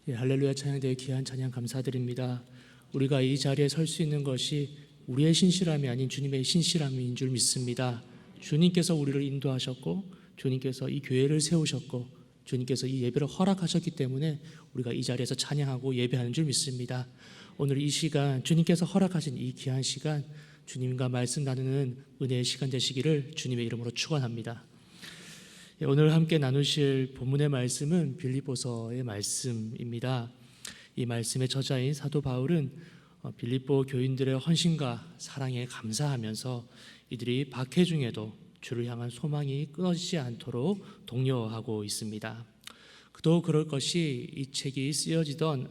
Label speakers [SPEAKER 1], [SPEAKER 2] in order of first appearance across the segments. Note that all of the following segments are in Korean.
[SPEAKER 1] 할렐루야 찬양대회 귀한 찬양 감사드립니다. 우리가 이 자리에 설 수 있는 것이 우리의 신실함이 아닌 주님의 신실함인 줄 믿습니다. 주님께서 우리를 인도하셨고 주님께서 이 교회를 세우셨고 주님께서 이 예배를 허락하셨기 때문에 우리가 이 자리에서 찬양하고 예배하는 줄 믿습니다. 오늘 이 시간 주님께서 허락하신 이 귀한 시간 주님과 말씀 나누는 은혜의 시간 되시기를 주님의 이름으로 축원합니다. 오늘 함께 나누실 본문의 말씀은 빌립보서의 말씀입니다. 이 말씀의 저자인 사도 바울은 빌립보 교인들의 헌신과 사랑에 감사하면서 이들이 박해 중에도 주를 향한 소망이 끊어지지 않도록 독려하고 있습니다. 그도 그럴 것이 이 책이 쓰여지던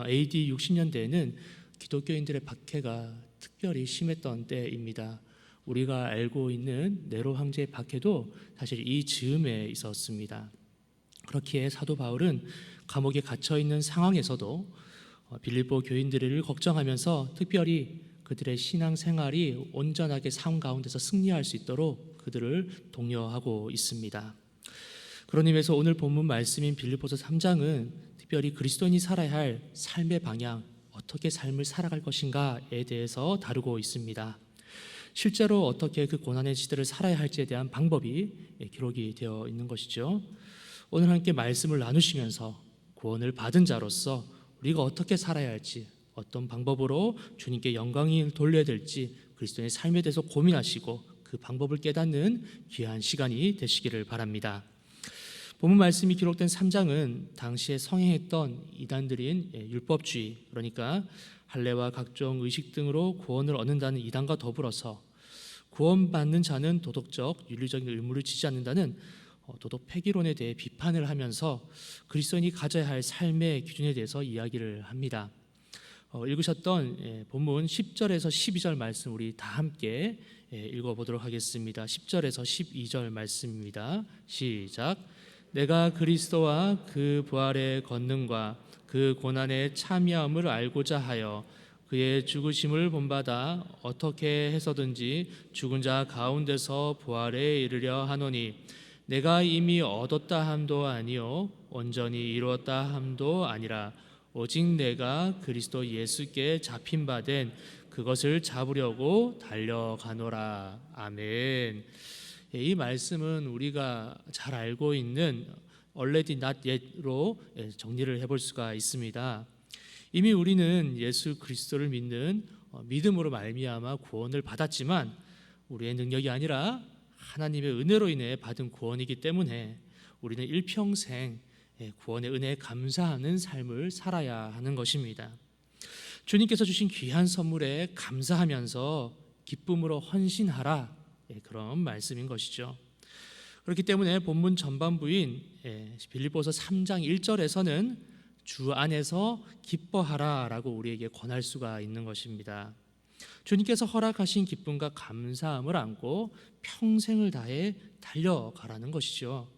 [SPEAKER 1] AD 60년대에는 기독교인들의 박해가 특별히 심했던 때입니다. 우리가 알고 있는 네로 황제의 박해도 사실 이 즈음에 있었습니다. 그렇기에 사도 바울은 감옥에 갇혀 있는 상황에서도 빌립보 교인들을 걱정하면서 특별히 그들의 신앙 생활이 온전하게 삶 가운데서 승리할 수 있도록 그들을 독려하고 있습니다. 그런 의미에서 오늘 본문 말씀인 빌립보서 3장은 특별히 그리스도인이 살아야 할 삶의 방향, 어떻게 삶을 살아갈 것인가에 대해서 다루고 있습니다. 실제로 어떻게 그 고난의 시대를 살아야 할지에 대한 방법이 기록이 되어 있는 것이죠. 오늘 함께 말씀을 나누시면서 구원을 받은 자로서 우리가 어떻게 살아야 할지, 어떤 방법으로 주님께 영광을 돌려야 될지 그리스도의 삶에 대해서 고민하시고 그 방법을 깨닫는 귀한 시간이 되시기를 바랍니다. 본문 말씀이 기록된 3장은 당시에 성행했던 이단들인 율법주의, 그러니까 할례와 각종 의식 등으로 구원을 얻는다는 이단과 더불어서 구원받는 자는 도덕적, 윤리적인 의무를 지지 않는다는 도덕 폐기론에 대해 비판을 하면서 그리스도인이 가져야 할 삶의 기준에 대해서 이야기를 합니다. 읽으셨던 본문 10절에서 12절 말씀 우리 다 함께 읽어보도록 하겠습니다. 10절에서 12절 말씀입니다. 시작. 내가 그리스도와 그 부활의 권능과 그 고난의 참여함을 알고자 하여 그의 죽으심을 본받아 어떻게 해서든지 죽은 자 가운데서 부활에 이르려 하노니 내가 이미 얻었다 함도 아니요 온전히 이루었다 함도 아니라 오직 내가 그리스도 예수께 잡힌 바 된 그것을 잡으려고 달려가노라. 아멘. 이 말씀은 우리가 잘 알고 있는 already not yet로 정리를 해볼 수가 있습니다. 이미 우리는 예수 그리스도를 믿는 믿음으로 말미암아 구원을 받았지만 우리의 능력이 아니라 하나님의 은혜로 인해 받은 구원이기 때문에 우리는 일평생 구원의 은혜에 감사하는 삶을 살아야 하는 것입니다. 주님께서 주신 귀한 선물에 감사하면서 기쁨으로 헌신하라, 그런 말씀인 것이죠. 그렇기 때문에 본문 전반부인 빌립보서 3장 1절에서는 주 안에서 기뻐하라 라고 우리에게 권할 수가 있는 것입니다. 주님께서 허락하신 기쁨과 감사함을 안고 평생을 다해 달려가라는 것이죠.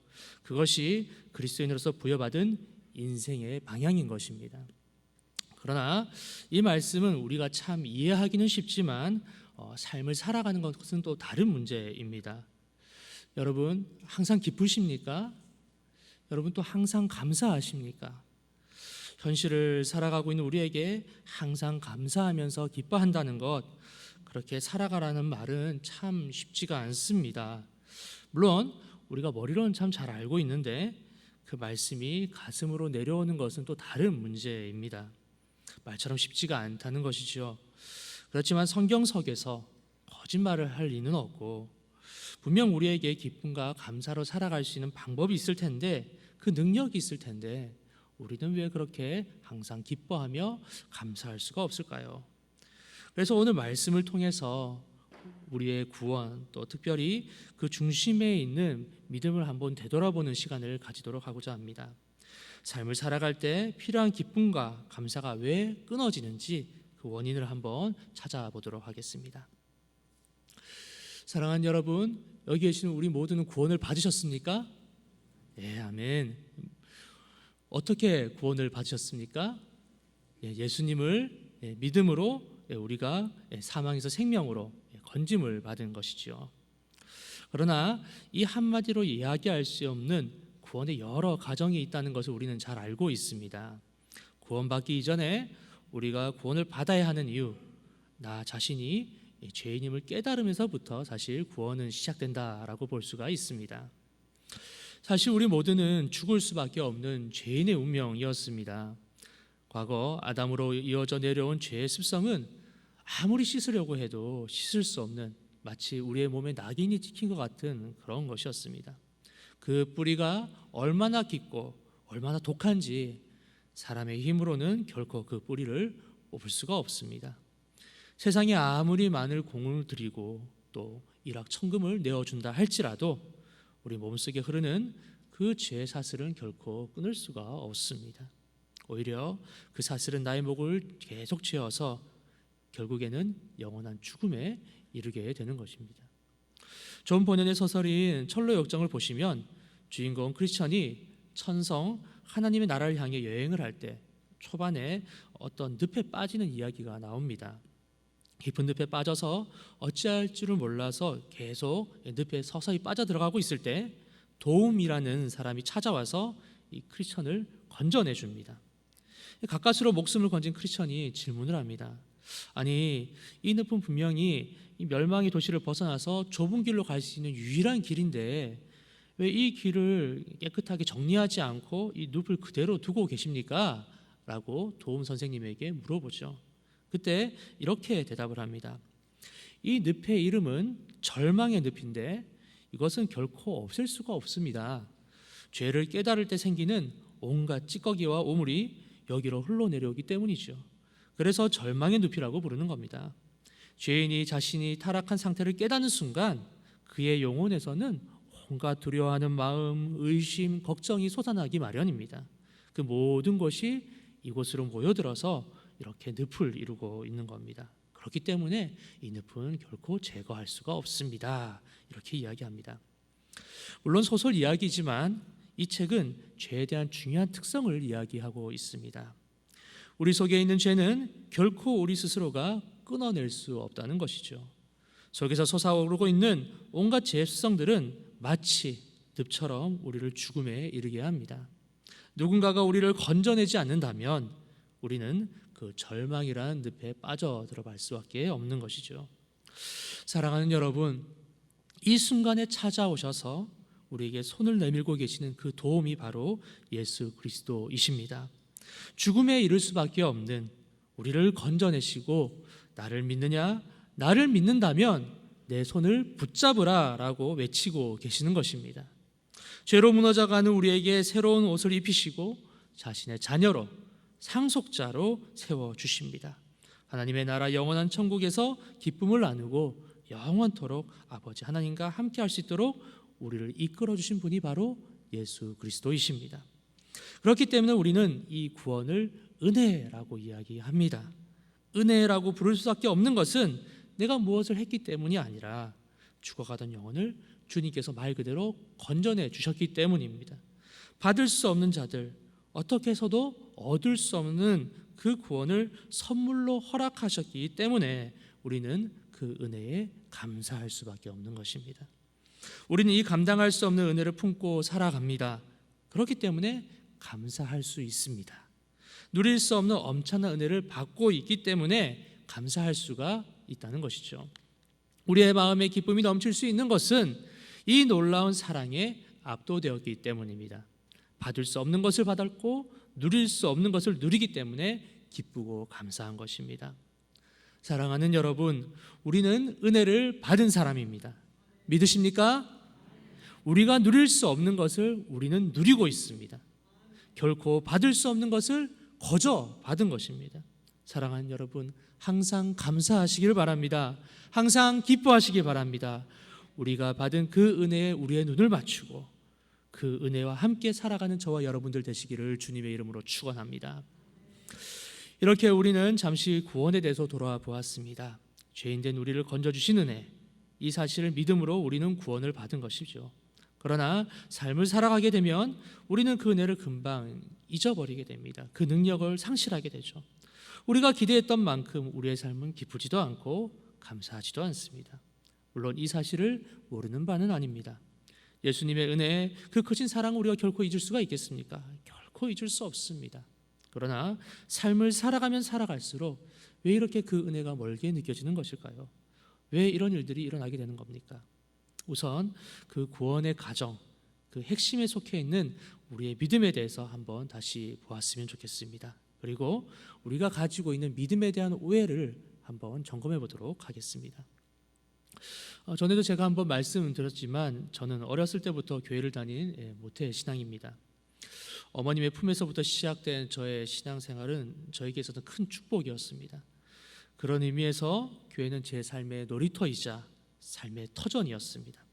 [SPEAKER 1] 그것이 그리스도인으로서 부여받은 인생의 방향인 것입니다. 그러나 이 말씀은 우리가 참 이해하기는 쉽지만 삶을 살아가는 것은 또 다른 문제입니다. 여러분 항상 기쁘십니까? 여러분 또 항상 감사하십니까? 현실을 살아가고 있는 우리에게 항상 감사하면서 기뻐한다는 것, 그렇게 살아가라는 말은 참 쉽지가 않습니다. 물론 우리가 머리로는 참 잘 알고 있는데 그 말씀이 가슴으로 내려오는 것은 또 다른 문제입니다. 말처럼 쉽지가 않다는 것이죠. 그렇지만 성경석에서 거짓말을 할 리는 없고 분명 우리에게 기쁨과 감사로 살아갈 수 있는 방법이 있을 텐데 그 능력이 있을 텐데 우리는 왜 그렇게 항상 기뻐하며 감사할 수가 없을까요? 그래서 오늘 말씀을 통해서 우리의 구원, 또 특별히 그 중심에 있는 믿음을 한번 되돌아보는 시간을 가지도록 하고자 합니다. 삶을 살아갈 때 필요한 기쁨과 감사가 왜 끊어지는지 그 원인을 한번 찾아보도록 하겠습니다. 사랑하는 여러분, 여기 계시는 우리 모두는 구원을 받으셨습니까? 예, 아멘. 어떻게 구원을 받으셨습니까? 예수님을 믿음으로 우리가 사망에서 생명으로 건짐을 받은 것이죠. 그러나 이 한마디로 이야기할 수 없는 구원의 여러 과정이 있다는 것을 우리는 잘 알고 있습니다. 구원받기 이전에 우리가 구원을 받아야 하는 이유, 나 자신이 죄인임을 깨달으면서부터 사실 구원은 시작된다라고 볼 수가 있습니다. 사실 우리 모두는 죽을 수밖에 없는 죄인의 운명이었습니다. 과거 아담으로 이어져 내려온 죄의 습성은 아무리 씻으려고 해도 씻을 수 없는, 마치 우리의 몸에 낙인이 찍힌 것 같은 그런 것이었습니다. 그 뿌리가 얼마나 깊고 얼마나 독한지 사람의 힘으로는 결코 그 뿌리를 뽑을 수가 없습니다. 세상에 아무리 많은 공을 들이고 또 일확천금을 내어준다 할지라도 우리 몸속에 흐르는 그 죄의 사슬은 결코 끊을 수가 없습니다. 오히려 그 사슬은 나의 목을 계속 죄어서 결국에는 영원한 죽음에 이르게 되는 것입니다. 존 버년의 소설인 철로 역정을 보시면 주인공 크리스천이 천성 하나님의 나라를 향해 여행을 할 때 초반에 어떤 늪에 빠지는 이야기가 나옵니다. 깊은 늪에 빠져서 어찌할 줄을 몰라서 계속 늪에 서서히 빠져들어가고 있을 때 도움이라는 사람이 찾아와서 이 크리스천을 건져내 줍니다. 가까스로 목숨을 건진 크리스천이 질문을 합니다. 아니, 이 늪은 분명히 이 멸망의 도시를 벗어나서 좁은 길로 갈 수 있는 유일한 길인데 왜 이 길을 깨끗하게 정리하지 않고 이 늪을 그대로 두고 계십니까? 라고 도움 선생님에게 물어보죠. 그때 이렇게 대답을 합니다. 이 늪의 이름은 절망의 늪인데 이것은 결코 없앨 수가 없습니다. 죄를 깨달을 때 생기는 온갖 찌꺼기와 오물이 여기로 흘러내려오기 때문이죠. 그래서 절망의 늪이라고 부르는 겁니다. 죄인이 자신이 타락한 상태를 깨닫는 순간 그의 영혼에서는 온갖 두려워하는 마음, 의심, 걱정이 솟아나기 마련입니다. 그 모든 것이 이곳으로 모여들어서 이렇게 늪을 이루고 있는 겁니다. 그렇기 때문에 이 늪은 결코 제거할 수가 없습니다. 이렇게 이야기합니다. 물론 소설 이야기지만 이 책은 죄에 대한 중요한 특성을 이야기하고 있습니다. 우리 속에 있는 죄는 결코 우리 스스로가 끊어낼 수 없다는 것이죠. 속에서 솟아오르고 있는 온갖 죄의 습성들은 마치 늪처럼 우리를 죽음에 이르게 합니다. 누군가가 우리를 건져내지 않는다면 우리는 그 절망이라는 늪에 빠져들어갈 수밖에 없는 것이죠. 사랑하는 여러분, 이 순간에 찾아오셔서 우리에게 손을 내밀고 계시는 그 도움이 바로 예수 그리스도이십니다. 죽음에 이를 수밖에 없는 우리를 건져내시고 나를 믿느냐? 나를 믿는다면 내 손을 붙잡으라 라고 외치고 계시는 것입니다. 죄로 무너져가는 우리에게 새로운 옷을 입히시고 자신의 자녀로 상속자로 세워주십니다. 하나님의 나라 영원한 천국에서 기쁨을 나누고 영원토록 아버지 하나님과 함께 할 수 있도록 우리를 이끌어 주신 분이 바로 예수 그리스도이십니다. 그렇기 때문에 우리는 이 구원을 은혜라고 이야기합니다. 은혜라고 부를 수밖에 없는 것은 내가 무엇을 했기 때문이 아니라 죽어가던 영혼을 주님께서 말 그대로 건져내 주셨기 때문입니다. 받을 수 없는 자들, 어떻게 해서도 얻을 수 없는 그 구원을 선물로 허락하셨기 때문에 우리는 그 은혜에 감사할 수밖에 없는 것입니다. 우리는 이 감당할 수 없는 은혜를 품고 살아갑니다. 그렇기 때문에 감사할 수 있습니다. 누릴 수 없는 엄청난 은혜를 받고 있기 때문에 감사할 수가 있다는 것이죠. 우리의 마음에 기쁨이 넘칠 수 있는 것은 이 놀라운 사랑에 압도되었기 때문입니다. 받을 수 없는 것을 받았고 누릴 수 없는 것을 누리기 때문에 기쁘고 감사한 것입니다. 사랑하는 여러분, 우리는 은혜를 받은 사람입니다. 믿으십니까? 우리가 누릴 수 없는 것을 우리는 누리고 있습니다. 결코 받을 수 없는 것을 거저 받은 것입니다. 사랑하는 여러분, 항상 감사하시길 바랍니다. 항상 기뻐하시길 바랍니다. 우리가 받은 그 은혜에 우리의 눈을 맞추고 그 은혜와 함께 살아가는 저와 여러분들 되시기를 주님의 이름으로 축원합니다. 이렇게 우리는 잠시 구원에 대해서 돌아와 보았습니다. 죄인된 우리를 건져주신 은혜, 이 사실을 믿음으로 우리는 구원을 받은 것이죠. 그러나 삶을 살아가게 되면 우리는 그 은혜를 금방 잊어버리게 됩니다. 그 능력을 상실하게 되죠. 우리가 기대했던 만큼 우리의 삶은 기쁘지도 않고 감사하지도 않습니다. 물론 이 사실을 모르는 바는 아닙니다. 예수님의 은혜에 그 크신 사랑을 우리가 결코 잊을 수가 있겠습니까? 결코 잊을 수 없습니다. 그러나 삶을 살아가면 살아갈수록 왜 이렇게 그 은혜가 멀게 느껴지는 것일까요? 왜 이런 일들이 일어나게 되는 겁니까? 우선 그 구원의 가정, 그 핵심에 속해 있는 우리의 믿음에 대해서 한번 다시 보았으면 좋겠습니다. 그리고 우리가 가지고 있는 믿음에 대한 오해를 한번 점검해 보도록 하겠습니다. 전에도 제가 한번 말씀드렸지만 저는 어렸을 때부터 교회를 다닌 모태 신앙입니다. 어머님의 품에서부터 시작된 저의 신앙생활은 저에게 있어서 큰 축복이었습니다. 그런 의미에서 교회는 제 삶의 놀이터이자 삶의 터전이었습니다.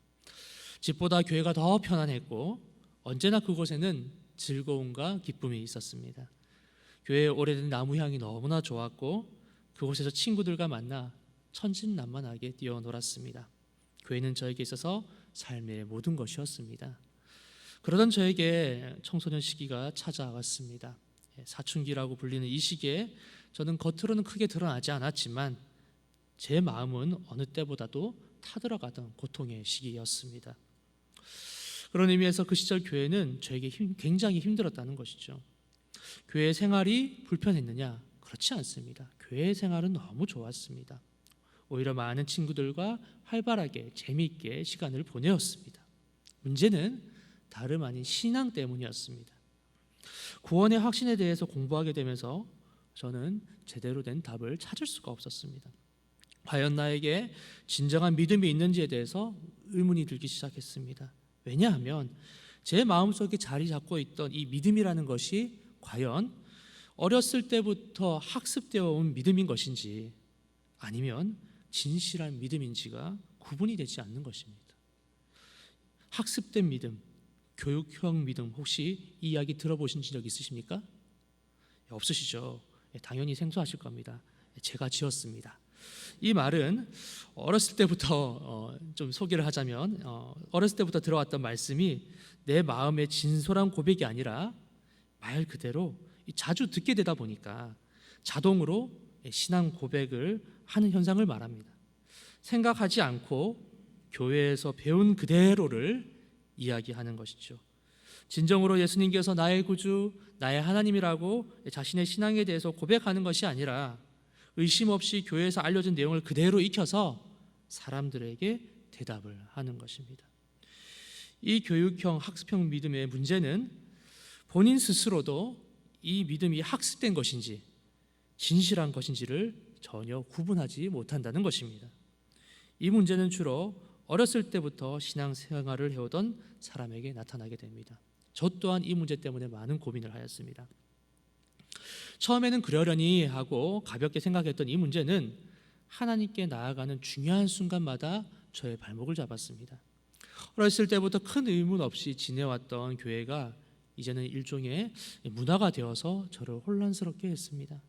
[SPEAKER 1] 집보다 교회가 더 편안했고 언제나 그곳에는 즐거움과 기쁨이 있었습니다. 교회의 오래된 나무 향이 너무나 좋았고 그곳에서 친구들과 만나 천진난만하게 뛰어놀았습니다. 교회는 저에게 있어서 삶의 모든 것이었습니다. 그러던 저에게 청소년 시기가 찾아왔습니다. 사춘기라고 불리는 이 시기에 저는 겉으로는 크게 드러나지 않았지만 제 마음은 어느 때보다도 타들어가던 고통의 시기였습니다. 그런 의미에서 그 시절 교회는 저에게 굉장히 힘들었다는 것이죠. 교회 생활이 불편했느냐? 그렇지 않습니다. 교회 생활은 너무 좋았습니다. 오히려 많은 친구들과 활발하게 재미있게 시간을 보내었습니다. 문제는 다름 아닌 신앙 때문이었습니다. 구원의 확신에 대해서 공부하게 되면서 저는 제대로 된 답을 찾을 수가 없었습니다. 과연 나에게 진정한 믿음이 있는지에 대해서 의문이 들기 시작했습니다. 왜냐하면 제 마음속에 자리 잡고 있던 이 믿음이라는 것이 과연 어렸을 때부터 학습되어 온 믿음인 것인지 아니면 진실한 믿음인지가 구분이 되지 않는 것입니다. 학습된 믿음, 교육형 믿음, 혹시 이 이야기 들어보신 적 있으십니까? 없으시죠? 당연히 생소하실 겁니다. 제가 지었습니다. 이 말은 어렸을 때부터 좀 소개를 하자면 어렸을 때부터 들어왔던 말씀이 내 마음의 진솔한 고백이 아니라 말 그대로 자주 듣게 되다 보니까 자동으로 신앙 고백을 하는 현상을 말합니다. 생각하지 않고 교회에서 배운 그대로를 이야기하는 것이죠. 진정으로 예수님께서 나의 구주, 나의 하나님이라고 자신의 신앙에 대해서 고백하는 것이 아니라 의심 없이 교회에서 알려준 내용을 그대로 익혀서 사람들에게 대답을 하는 것입니다. 이 교육형, 학습형 믿음의 문제는 본인 스스로도 이 믿음이 학습된 것인지 진실한 것인지를 전혀 구분하지 못한다는 것입니다. 이 문제는 주로 어렸을 때부터 신앙생활을 해오던 사람에게 나타나게 됩니다. 저 또한 이 문제 때문에 많은 고민을 하였습니다. 처음에는 그러려니 하고 가볍게 생각했던 이 문제는 하나님께 나아가는 중요한 순간마다 저의 발목을 잡았습니다. 어렸을 때부터 큰 의문 없이 지내왔던 교회가 이제는 일종의 문화가 되어서 저를 혼란스럽게 했습니다.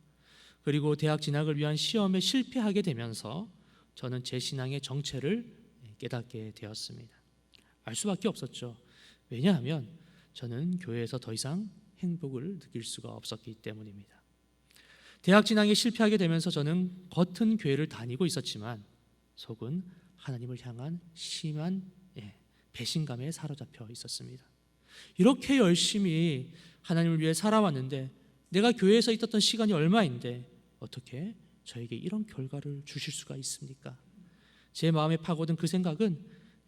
[SPEAKER 1] 그리고 대학 진학을 위한 시험에 실패하게 되면서 저는 제 신앙의 정체를 깨닫게 되었습니다. 알 수밖에 없었죠. 왜냐하면 저는 교회에서 더 이상 행복을 느낄 수가 없었기 때문입니다. 대학 진학에 실패하게 되면서 저는 겉은 교회를 다니고 있었지만 속은 하나님을 향한 심한 배신감에 사로잡혀 있었습니다. 이렇게 열심히 하나님을 위해 살아왔는데 내가 교회에서 있었던 시간이 얼마인데 어떻게 저에게 이런 결과를 주실 수가 있습니까? 제 마음에 파고든 그 생각은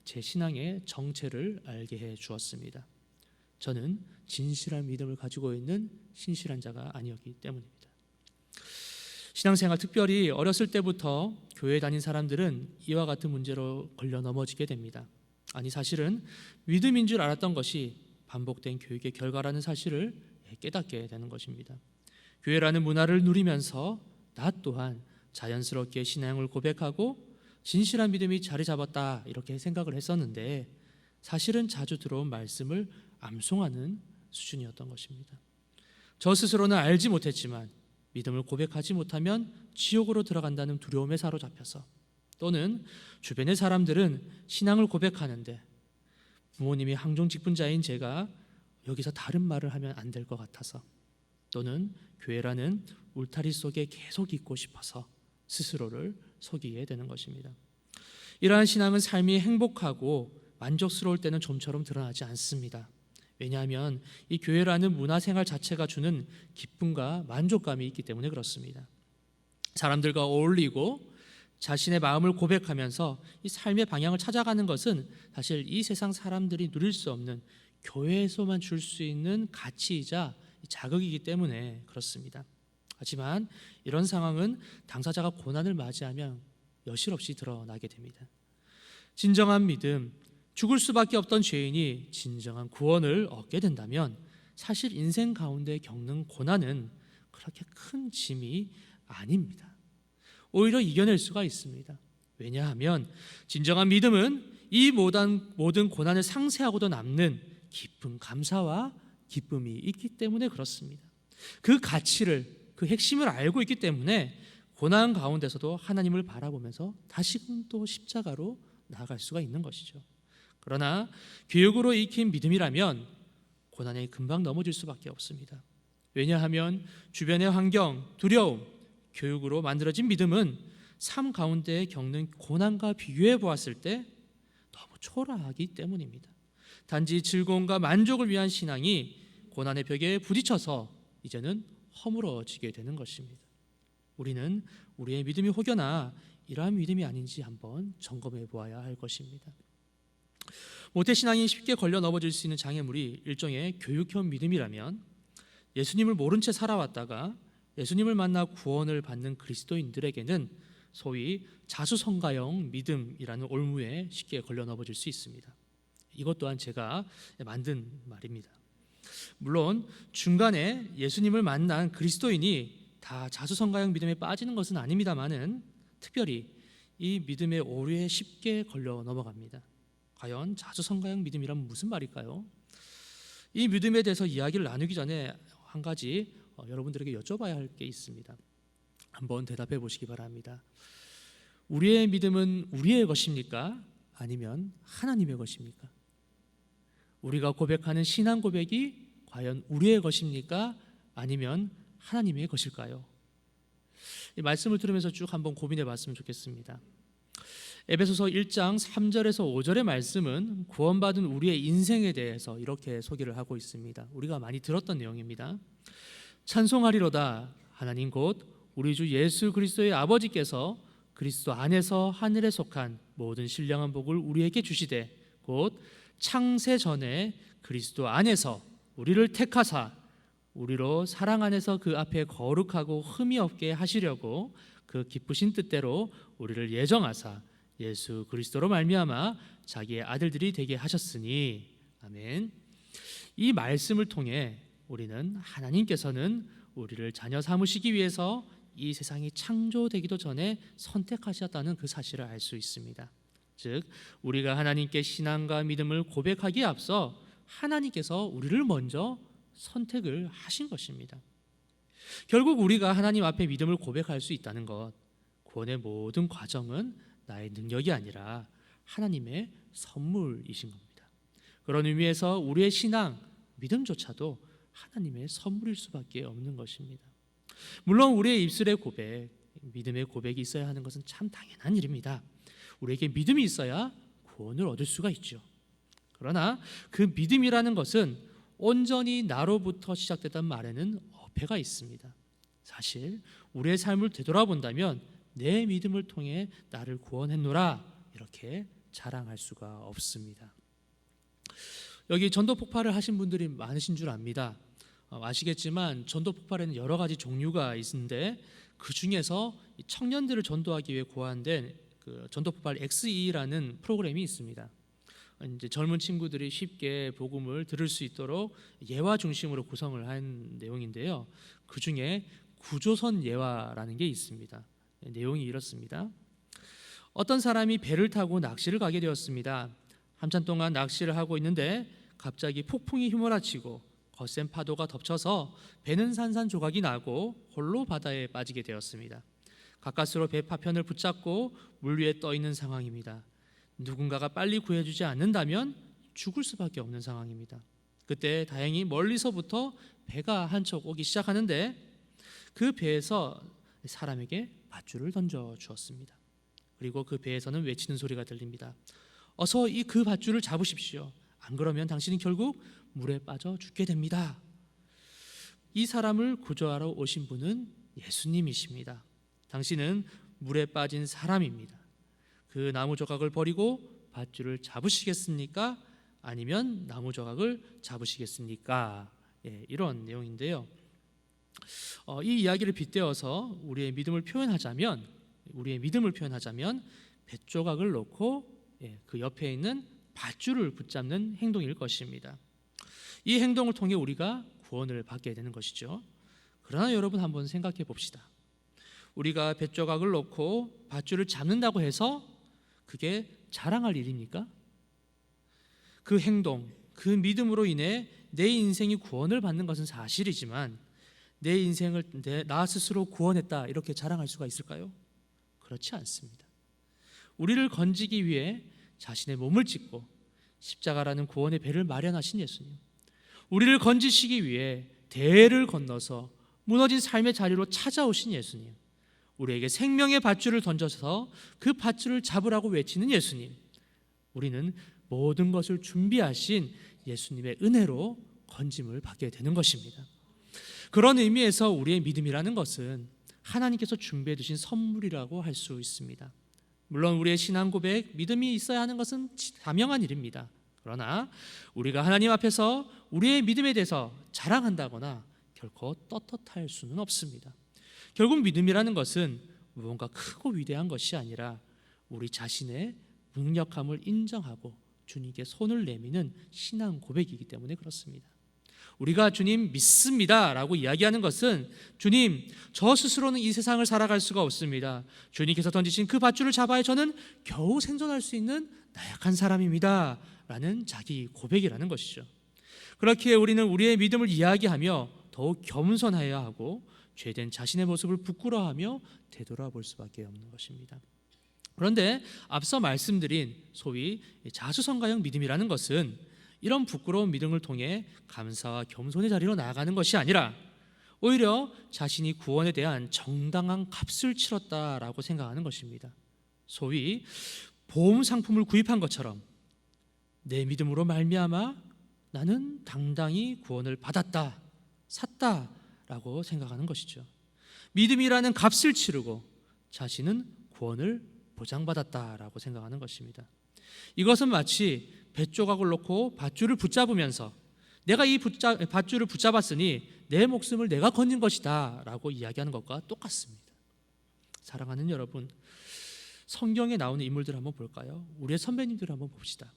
[SPEAKER 1] 제 신앙의 정체를 알게 해 주었습니다. 저는 진실한 믿음을 가지고 있는 신실한 자가 아니었기 때문입니다. 신앙생활, 특별히 어렸을 때부터 교회 다닌 사람들은 이와 같은 문제로 걸려 넘어지게 됩니다. 아니, 사실은 믿음인 줄 알았던 것이 반복된 교육의 결과라는 사실을 깨닫게 되는 것입니다. 교회라는 문화를 누리면서 나 또한 자연스럽게 신앙을 고백하고 진실한 믿음이 자리 잡았다 이렇게 생각을 했었는데 사실은 자주 들어온 말씀을 암송하는 수준이었던 것입니다. 저 스스로는 알지 못했지만 믿음을 고백하지 못하면 지옥으로 들어간다는 두려움에 사로잡혀서 또는 주변의 사람들은 신앙을 고백하는데 부모님이 항종직분자인 제가 여기서 다른 말을 하면 안 될 것 같아서 또는 교회라는 울타리 속에 계속 있고 싶어서 스스로를 속이게 되는 것입니다. 이러한 신앙은 삶이 행복하고 만족스러울 때는 좀처럼 드러나지 않습니다. 왜냐하면 이 교회라는 문화생활 자체가 주는 기쁨과 만족감이 있기 때문에 그렇습니다. 사람들과 어울리고 자신의 마음을 고백하면서 이 삶의 방향을 찾아가는 것은 사실 이 세상 사람들이 누릴 수 없는 교회에서만 줄 수 있는 가치이자 자극이기 때문에 그렇습니다. 하지만 이런 상황은 당사자가 고난을 맞이하면 여실없이 드러나게 됩니다. 진정한 믿음, 죽을 수밖에 없던 죄인이 진정한 구원을 얻게 된다면 사실 인생 가운데 겪는 고난은 그렇게 큰 짐이 아닙니다. 오히려 이겨낼 수가 있습니다. 왜냐하면 진정한 믿음은 이 모든 고난을 상쇄하고도 남는 깊은 감사와 기쁨이 있기 때문에 그렇습니다. 그 가치를, 그 핵심을 알고 있기 때문에 고난 가운데서도 하나님을 바라보면서 다시금 또 십자가로 나아갈 수가 있는 것이죠. 그러나 교육으로 익힌 믿음이라면 고난에 금방 넘어질 수밖에 없습니다. 왜냐하면 주변의 환경, 두려움, 교육으로 만들어진 믿음은 삶 가운데 겪는 고난과 비교해 보았을 때 너무 초라하기 때문입니다. 단지 즐거움과 만족을 위한 신앙이 고난의 벽에 부딪혀서 이제는 허물어지게 되는 것입니다. 우리는 우리의 믿음이 혹여나 이러한 믿음이 아닌지 한번 점검해 보아야 할 것입니다. 모태신앙이 쉽게 걸려 넘어질 수 있는 장애물이 일종의 교육형 믿음이라면 예수님을 모른 채 살아왔다가 예수님을 만나 구원을 받는 그리스도인들에게는 소위 자수성가형 믿음이라는 올무에 쉽게 걸려 넘어질 수 있습니다. 이것 또한 제가 만든 말입니다. 물론 중간에 예수님을 만난 그리스도인이 다 자수성가형 믿음에 빠지는 것은 아닙니다만은 특별히 이 믿음의 오류에 쉽게 걸려 넘어갑니다. 과연 자수성가형 믿음이란 무슨 말일까요? 이 믿음에 대해서 이야기를 나누기 전에 한 가지 여러분들에게 여쭤봐야 할 게 있습니다. 한번 대답해 보시기 바랍니다. 우리의 믿음은 우리의 것입니까? 아니면 하나님의 것입니까? 우리가 고백하는 신앙 고백이 과연 우리의 것입니까? 아니면 하나님의 것일까요? 이 말씀을 들으면서 쭉 한번 고민해 봤으면 좋겠습니다. 에베소서 1장 3절에서 5절의 말씀은 구원받은 우리의 인생에 대해서 이렇게 소개를 하고 있습니다. 우리가 많이 들었던 내용입니다. 찬송하리로다 하나님 곧 우리 주 예수 그리스도의 아버지께서 그리스도 안에서 하늘에 속한 모든 신령한 복을 우리에게 주시되 곧 창세 전에 그리스도 안에서 우리를 택하사 우리로 사랑 안에서 그 앞에 거룩하고 흠이 없게 하시려고 그 기쁘신 뜻대로 우리를 예정하사 예수 그리스도로 말미암아 자기의 아들들이 되게 하셨으니 아멘. 이 말씀을 통해 우리는 하나님께서는 우리를 자녀 삼으시기 위해서 이 세상이 창조되기도 전에 선택하셨다는 그 사실을 알 수 있습니다. 즉 우리가 하나님께 신앙과 믿음을 고백하기에 앞서 하나님께서 우리를 먼저 선택을 하신 것입니다. 결국 우리가 하나님 앞에 믿음을 고백할 수 있다는 것, 구원의 모든 과정은 나의 능력이 아니라 하나님의 선물이신 겁니다. 그런 의미에서 우리의 신앙, 믿음조차도 하나님의 선물일 수밖에 없는 것입니다. 물론 우리의 입술의 고백, 믿음의 고백이 있어야 하는 것은 참 당연한 일입니다. 우리에게 믿음이 있어야 구원을 얻을 수가 있죠. 그러나 그 믿음이라는 것은 온전히 나로부터 시작됐단 말에는 어폐가 있습니다. 사실 우리의 삶을 되돌아본다면 내 믿음을 통해 나를 구원했노라 이렇게 자랑할 수가 없습니다. 여기 전도 폭발을 하신 분들이 많으신 줄 압니다. 아시겠지만 전도 폭발에는 여러 가지 종류가 있는데 그 중에서 청년들을 전도하기 위해 고안된 그 전도 폭발 XE라는 프로그램이 있습니다. 이제 젊은 친구들이 쉽게 복음을 들을 수 있도록 예화 중심으로 구성을 한 내용인데요. 그 중에 구조선 예화라는 게 있습니다. 내용이 이렇습니다. 어떤 사람이 배를 타고 낚시를 가게 되었습니다. 한참 동안 낚시를 하고 있는데 갑자기 폭풍이 휘몰아치고 거센 파도가 덮쳐서 배는 산산조각이 나고 홀로 바다에 빠지게 되었습니다. 가까스로 배 파편을 붙잡고 물 위에 떠 있는 상황입니다. 누군가가 빨리 구해주지 않는다면 죽을 수밖에 없는 상황입니다. 그때 다행히 멀리서부터 배가 한 척 오기 시작하는데 그 배에서 사람에게 밧줄을 던져 주었습니다. 그리고 그 배에서는 외치는 소리가 들립니다. 어서 그 밧줄을 잡으십시오. 안 그러면 당신은 결국 물에 빠져 죽게 됩니다. 이 사람을 구조하러 오신 분은 예수님이십니다. 당신은 물에 빠진 사람입니다. 그 나무 조각을 버리고 밧줄을 잡으시겠습니까? 아니면 나무 조각을 잡으시겠습니까? 이런 내용인데요. 이 이야기를 빗대어서 우리의 믿음을 표현하자면 뱃조각을 놓고 그 옆에 있는 밧줄을 붙잡는 행동일 것입니다. 이 행동을 통해 우리가 구원을 받게 되는 것이죠. 그러나 여러분 한번 생각해 봅시다. 우리가 뱃조각을 놓고 밧줄을 잡는다고 해서 그게 자랑할 일입니까? 그 행동, 그 믿음으로 인해 내 인생이 구원을 받는 것은 사실이지만 내 인생을 나 스스로 구원했다 이렇게 자랑할 수가 있을까요? 그렇지 않습니다. 우리를 건지기 위해 자신의 몸을 찢고 십자가라는 구원의 배를 마련하신 예수님, 우리를 건지시기 위해 대를 건너서 무너진 삶의 자리로 찾아오신 예수님, 우리에게 생명의 밧줄을 던져서 그 밧줄을 잡으라고 외치는 예수님, 우리는 모든 것을 준비하신 예수님의 은혜로 건짐을 받게 되는 것입니다. 그런 의미에서 우리의 믿음이라는 것은 하나님께서 준비해 두신 선물이라고 할 수 있습니다. 물론 우리의 신앙 고백, 믿음이 있어야 하는 것은 자명한 일입니다. 그러나 우리가 하나님 앞에서 우리의 믿음에 대해서 자랑한다거나 결코 떳떳할 수는 없습니다. 결국 믿음이라는 것은 무언가 크고 위대한 것이 아니라 우리 자신의 무능력함을 인정하고 주님께 손을 내미는 신앙 고백이기 때문에 그렇습니다. 우리가 주님 믿습니다 라고 이야기하는 것은 주님, 저 스스로는 이 세상을 살아갈 수가 없습니다. 주님께서 던지신 그 밧줄을 잡아야 저는 겨우 생존할 수 있는 나약한 사람입니다 라는 자기 고백이라는 것이죠. 그렇기에 우리는 우리의 믿음을 이야기하며 더욱 겸손해야 하고 죄된 자신의 모습을 부끄러워하며 되돌아볼 수밖에 없는 것입니다. 그런데 앞서 말씀드린 소위 자수성가형 믿음이라는 것은 이런 부끄러운 믿음을 통해 감사와 겸손의 자리로 나아가는 것이 아니라 오히려 자신이 구원에 대한 정당한 값을 치렀다라고 생각하는 것입니다. 소위 보험 상품을 구입한 것처럼 내 믿음으로 말미암아 나는 당당히 구원을 받았다, 샀다라고 생각하는 것이죠. 믿음이라는 값을 치르고 자신은 구원을 보장받았다라고 생각하는 것입니다. 이것은 마치 뱃조각을 놓고 밧줄을 붙잡으면서 내가 이 밧줄을 붙잡았으니 내 목숨을 내가 건진 것이다 라고 이야기하는 것과 똑같습니다. 사랑하는 여러분, 성경에 나오는 인물들을 한번 볼까요? 우리의 선배님들을 한번 봅시다.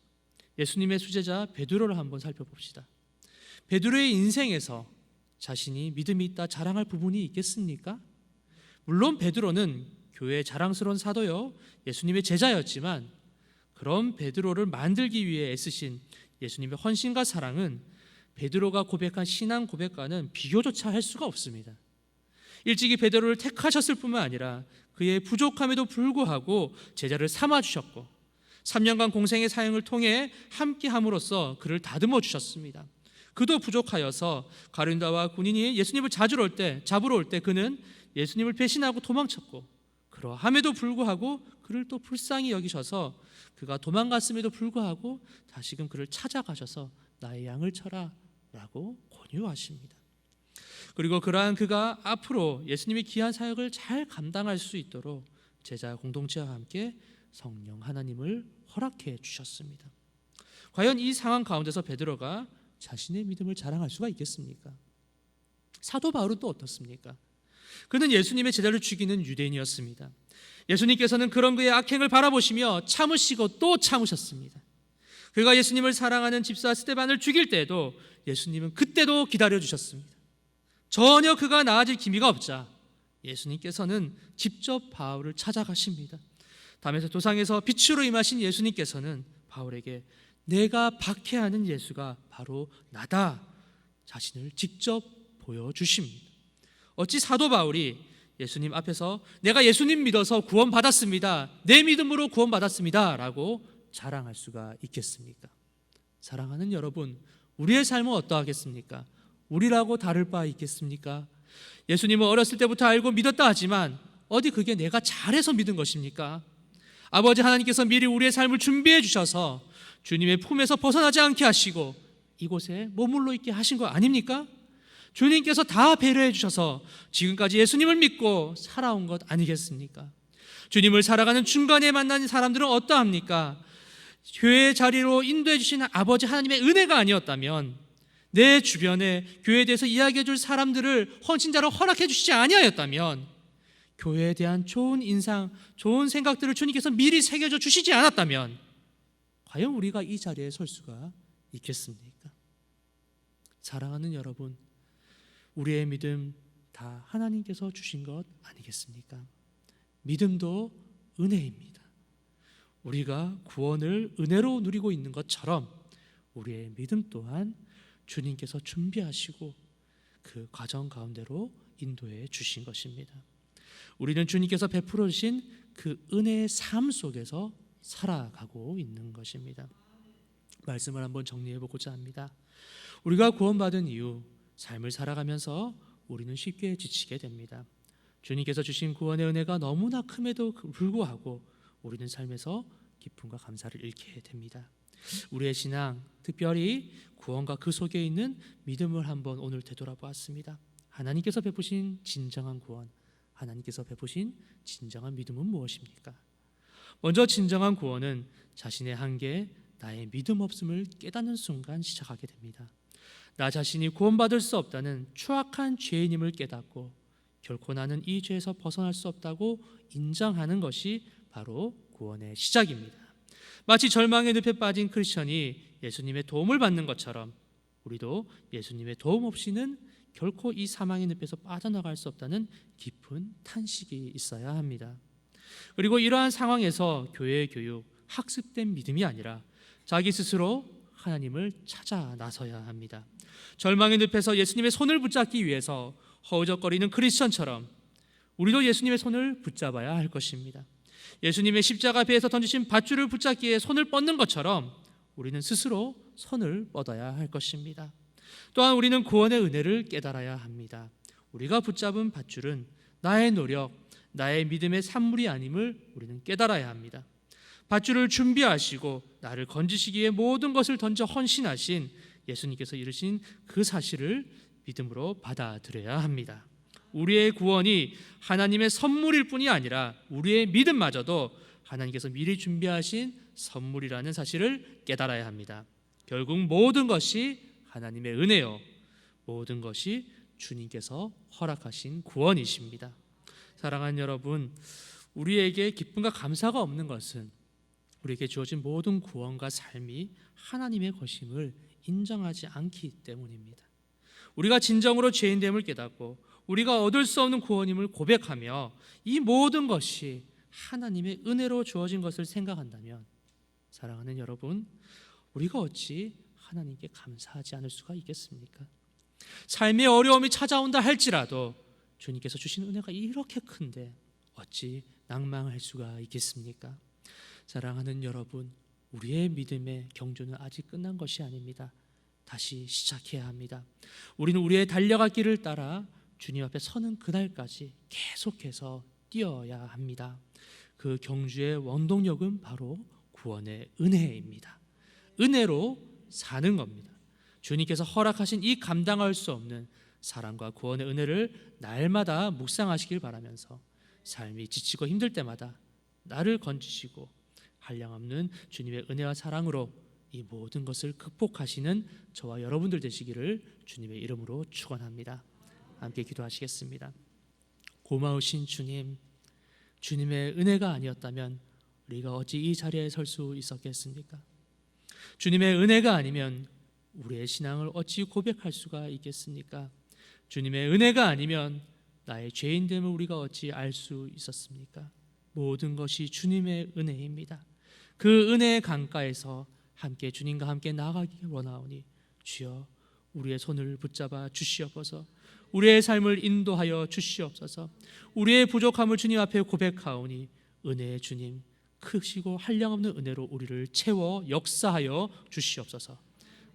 [SPEAKER 1] 예수님의 수제자 베드로를 한번 살펴봅시다. 베드로의 인생에서 자신이 믿음이 있다 자랑할 부분이 있겠습니까? 물론 베드로는 교회의 자랑스러운 사도요 예수님의 제자였지만 그런 베드로를 만들기 위해 애쓰신 예수님의 헌신과 사랑은 베드로가 고백한 신앙 고백과는 비교조차 할 수가 없습니다. 일찍이 베드로를 택하셨을 뿐만 아니라 그의 부족함에도 불구하고 제자를 삼아주셨고 3년간 공생의 사역을 통해 함께함으로써 그를 다듬어 주셨습니다. 그도 부족하여서 가룟유다와 군인이 예수님을 잡으러 올 때 그는 예수님을 배신하고 도망쳤고 그러함에도 불구하고 그를 또 불쌍히 여기셔서 그가 도망갔음에도 불구하고 다시금 그를 찾아가셔서 나의 양을 쳐라 라고 권유하십니다. 그리고 그러한 그가 앞으로 예수님의 귀한 사역을 잘 감당할 수 있도록 제자 공동체와 함께 성령 하나님을 허락해 주셨습니다. 과연 이 상황 가운데서 베드로가 자신의 믿음을 자랑할 수가 있겠습니까? 사도 바울은 또 어떻습니까? 그는 예수님의 제자를 죽이는 유대인이었습니다. 예수님께서는 그런 그의 악행을 바라보시며 참으시고 또 참으셨습니다. 그가 예수님을 사랑하는 집사 스데반을 죽일 때에도 예수님은 그때도 기다려주셨습니다. 전혀 그가 나아질 기미가 없자 예수님께서는 직접 바울을 찾아가십니다. 담에서 도상에서 빛으로 임하신 예수님께서는 바울에게 내가 박해하는 예수가 바로 나다 자신을 직접 보여주십니다. 어찌 사도 바울이 예수님 앞에서 내가 예수님 믿어서 구원받았습니다, 내 믿음으로 구원받았습니다 라고 자랑할 수가 있겠습니까? 사랑하는 여러분, 우리의 삶은 어떠하겠습니까? 우리라고 다를 바 있겠습니까? 예수님을 어렸을 때부터 알고 믿었다 하지만 어디 그게 내가 잘해서 믿은 것입니까? 아버지 하나님께서 미리 우리의 삶을 준비해 주셔서 주님의 품에서 벗어나지 않게 하시고 이곳에 머물러 있게 하신 거 아닙니까? 주님께서 다 배려해 주셔서 지금까지 예수님을 믿고 살아온 것 아니겠습니까? 주님을 살아가는 중간에 만난 사람들은 어떠합니까? 교회의 자리로 인도해 주시는 아버지 하나님의 은혜가 아니었다면 내 주변에 교회에 대해서 이야기해 줄 사람들을 헌신자로 허락해 주시지 아니하였다면 교회에 대한 좋은 인상, 좋은 생각들을 주님께서 미리 새겨줘 주시지 않았다면 과연 우리가 이 자리에 설 수가 있겠습니까? 사랑하는 여러분, 우리의 믿음 다 하나님께서 주신 것 아니겠습니까? 믿음도 은혜입니다. 우리가 구원을 은혜로 누리고 있는 것처럼 우리의 믿음 또한 주님께서 준비하시고 그 과정 가운데로 인도해 주신 것입니다. 우리는 주님께서 베풀어 주신 그 은혜의 삶 속에서 살아가고 있는 것입니다. 말씀을 한번 정리해 보고자 합니다. 우리가 구원받은 이후 삶을 살아가면서 우리는 쉽게 지치게 됩니다. 주님께서 주신 구원의 은혜가 너무나 큼에도 불구하고 우리는 삶에서 기쁨과 감사를 잃게 됩니다. 우리의 신앙, 특별히 구원과 그 속에 있는 믿음을 한번 오늘 되돌아보았습니다. 하나님께서 베푸신 진정한 구원, 하나님께서 베푸신 진정한 믿음은 무엇입니까? 먼저 진정한 구원은 자신의 한계, 나의 믿음 없음을 깨닫는 순간 시작하게 됩니다. 나 자신이 구원받을 수 없다는 추악한 죄인임을 깨닫고 결코 나는 이 죄에서 벗어날 수 없다고 인정하는 것이 바로 구원의 시작입니다. 마치 절망의 늪에 빠진 크리스천이 예수님의 도움을 받는 것처럼 우리도 예수님의 도움 없이는 결코 이 사망의 늪에서 빠져나갈 수 없다는 깊은 탄식이 있어야 합니다. 그리고 이러한 상황에서 교회의 교육, 학습된 믿음이 아니라 자기 스스로 하나님을 찾아 나서야 합니다. 절망의 늪에서 예수님의 손을 붙잡기 위해서 허우적거리는 크리스천처럼 우리도 예수님의 손을 붙잡아야 할 것입니다. 예수님의 십자가 배에서 던지신 밧줄을 붙잡기에 손을 뻗는 것처럼 우리는 스스로 손을 뻗어야 할 것입니다. 또한 우리는 구원의 은혜를 깨달아야 합니다. 우리가 붙잡은 밧줄은 나의 노력, 나의 믿음의 산물이 아님을 우리는 깨달아야 합니다. 밧줄을 준비하시고 나를 건지시기에 모든 것을 던져 헌신하신 예수님께서 이루신 그 사실을 믿음으로 받아들여야 합니다. 우리의 구원이 하나님의 선물일 뿐이 아니라 우리의 믿음마저도 하나님께서 미리 준비하신 선물이라는 사실을 깨달아야 합니다. 결국 모든 것이 하나님의 은혜요, 모든 것이 주님께서 허락하신 구원이십니다. 사랑하는 여러분, 우리에게 기쁨과 감사가 없는 것은 우리에게 주어진 모든 구원과 삶이 하나님의 것임을 인정하지 않기 때문입니다. 우리가 진정으로 죄인됨을 깨닫고 우리가 얻을 수 없는 구원임을 고백하며 이 모든 것이 하나님의 은혜로 주어진 것을 생각한다면 사랑하는 여러분, 우리가 어찌 하나님께 감사하지 않을 수가 있겠습니까? 삶의 어려움이 찾아온다 할지라도 주님께서 주신 은혜가 이렇게 큰데 어찌 낭망할 수가 있겠습니까? 사랑하는 여러분, 우리의 믿음의 경주는 아직 끝난 것이 아닙니다. 다시 시작해야 합니다. 우리는 우리의 달려갈 길을 따라 주님 앞에 서는 그날까지 계속해서 뛰어야 합니다. 그 경주의 원동력은 바로 구원의 은혜입니다. 은혜로 사는 겁니다. 주님께서 허락하신 이 감당할 수 없는 사랑과 구원의 은혜를 날마다 묵상하시길 바라면서 삶이 지치고 힘들 때마다 나를 건지시고 한량없는 주님의 은혜와 사랑으로 이 모든 것을 극복하시는 저와 여러분들 되시기를 주님의 이름으로 축원합니다. 함께 기도하시겠습니다. 고마우신 주님, 주님의 은혜가 아니었다면 우리가 어찌 이 자리에 설 수 있었겠습니까? 주님의 은혜가 아니면 우리의 신앙을 어찌 고백할 수가 있겠습니까? 주님의 은혜가 아니면 나의 죄인됨을 우리가 어찌 알 수 있었습니까? 모든 것이 주님의 은혜입니다. 그 은혜의 강가에서 함께 주님과 함께 나아가기 원하오니 주여 우리의 손을 붙잡아 주시옵소서. 우리의 삶을 인도하여 주시옵소서. 우리의 부족함을 주님 앞에 고백하오니 은혜의 주님, 크시고 한량없는 은혜로 우리를 채워 역사하여 주시옵소서.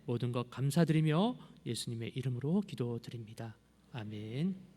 [SPEAKER 1] 모든 것 감사드리며 예수님의 이름으로 기도드립니다. 아멘.